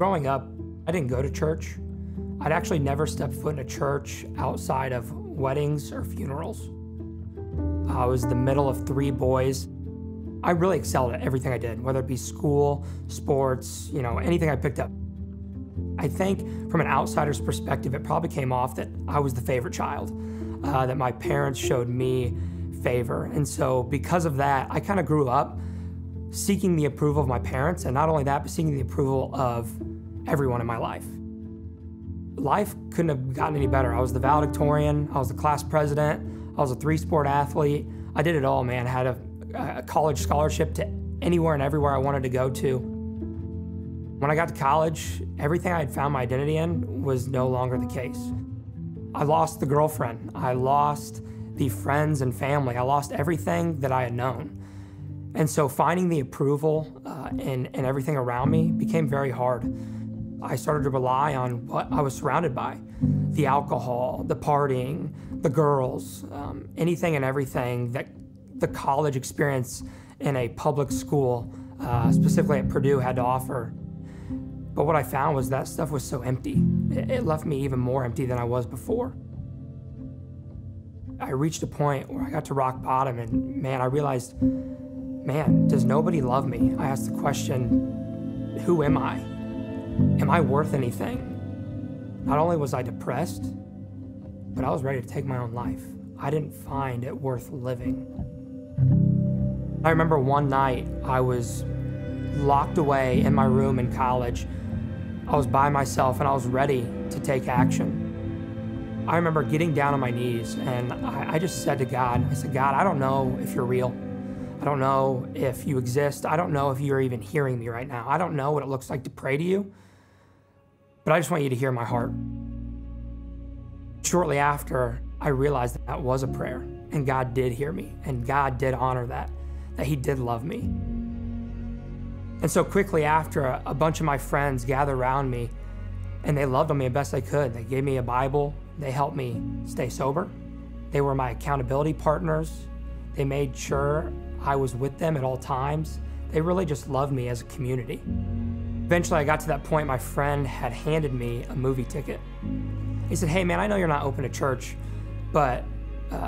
Growing up, I didn't go to church. I'd actually never stepped foot in a church outside of weddings or funerals. I was the middle of 3 boys. I really excelled at everything I did, whether it be school, sports, anything I picked up. I think from an outsider's perspective, it probably came off that I was the favorite child, that my parents showed me favor. And so because of that, I kind of grew up seeking the approval of my parents, and not only that, but seeking the approval of everyone in my life. Life couldn't have gotten any better. I was the valedictorian, I was the class president, I was a 3-sport athlete. I did it all, man. I had a college scholarship to anywhere and everywhere I wanted to go to. When I got to college, everything I had found my identity in was no longer the case. I lost the girlfriend, I lost the friends and family, I lost everything that I had known. And so finding the approval in everything around me became very hard. I started to rely on what I was surrounded by. The alcohol, the partying, the girls, anything and everything that the college experience in a public school, specifically at Purdue, had to offer. But what I found was that stuff was so empty. It left me even more empty than I was before. I reached a point where I got to rock bottom, and man, I realized, man, does nobody love me? I asked the question, who am I? Am I worth anything? Not only was I depressed, but I was ready to take my own life. I didn't find it worth living. I remember one night I was locked away in my room in college. I was by myself and I was ready to take action. I remember getting down on my knees and I just said to God, I said, God, I don't know if you're real. I don't know if you exist. I don't know if you're even hearing me right now. I don't know what it looks like to pray to you, but I just want you to hear my heart. Shortly after, I realized that was a prayer, and God did hear me, and God did honor that He did love me. And so quickly after, a bunch of my friends gathered around me, and they loved on me the best they could. They gave me a Bible. They helped me stay sober. They were my accountability partners. They made sure I was with them at all times. They really just loved me as a community. Eventually, I got to that point, my friend had handed me a movie ticket. He said, hey man, I know you're not open to church, but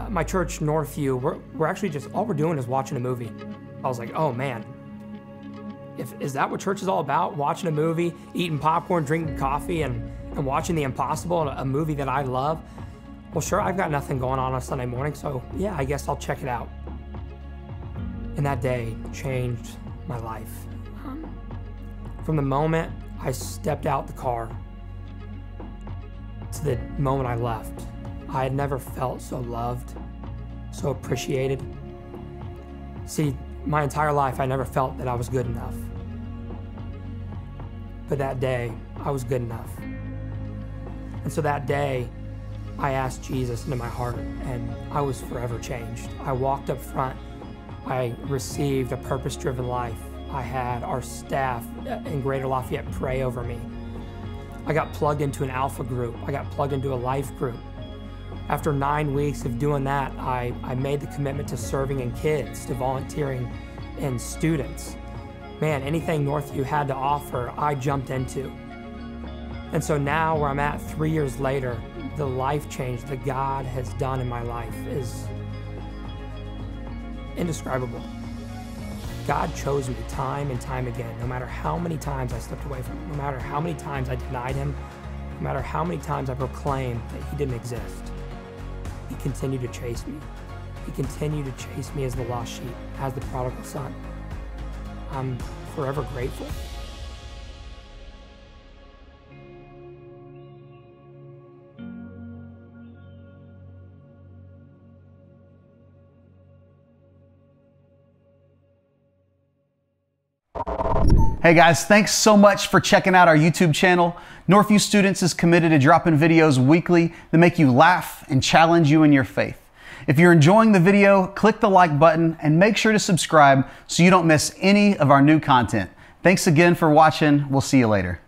my church, Northview, we're actually just, all we're doing is watching a movie. I was like, oh man, is that what church is all about? Watching a movie, eating popcorn, drinking coffee, and watching The Impossible, a movie that I love? Well, sure, I've got nothing going on Sunday morning, so yeah, I guess I'll check it out. And that day changed my life. From the moment I stepped out the car to the moment I left, I had never felt so loved, so appreciated. See, my entire life, I never felt that I was good enough. But that day, I was good enough. And so that day, I asked Jesus into my heart, and I was forever changed. I walked up front. I received a purpose-driven life. I had our staff in Greater Lafayette pray over me. I got plugged into an alpha group. I got plugged into a life group. After 9 weeks of doing that, I made the commitment to serving in kids, to volunteering in students. Man, anything Northview had to offer, I jumped into. And so now where I'm at 3 years later, the life change that God has done in my life is indescribable. God chose me time and time again, no matter how many times I stepped away from Him, no matter how many times I denied Him, no matter how many times I proclaimed that He didn't exist. He continued to chase me. He continued to chase me as the lost sheep, as the prodigal son. I'm forever grateful. Hey guys, thanks so much for checking out our YouTube channel. Northview Students is committed to dropping videos weekly that make you laugh and challenge you in your faith. If you're enjoying the video, click the like button and make sure to subscribe so you don't miss any of our new content. Thanks again for watching. We'll see you later.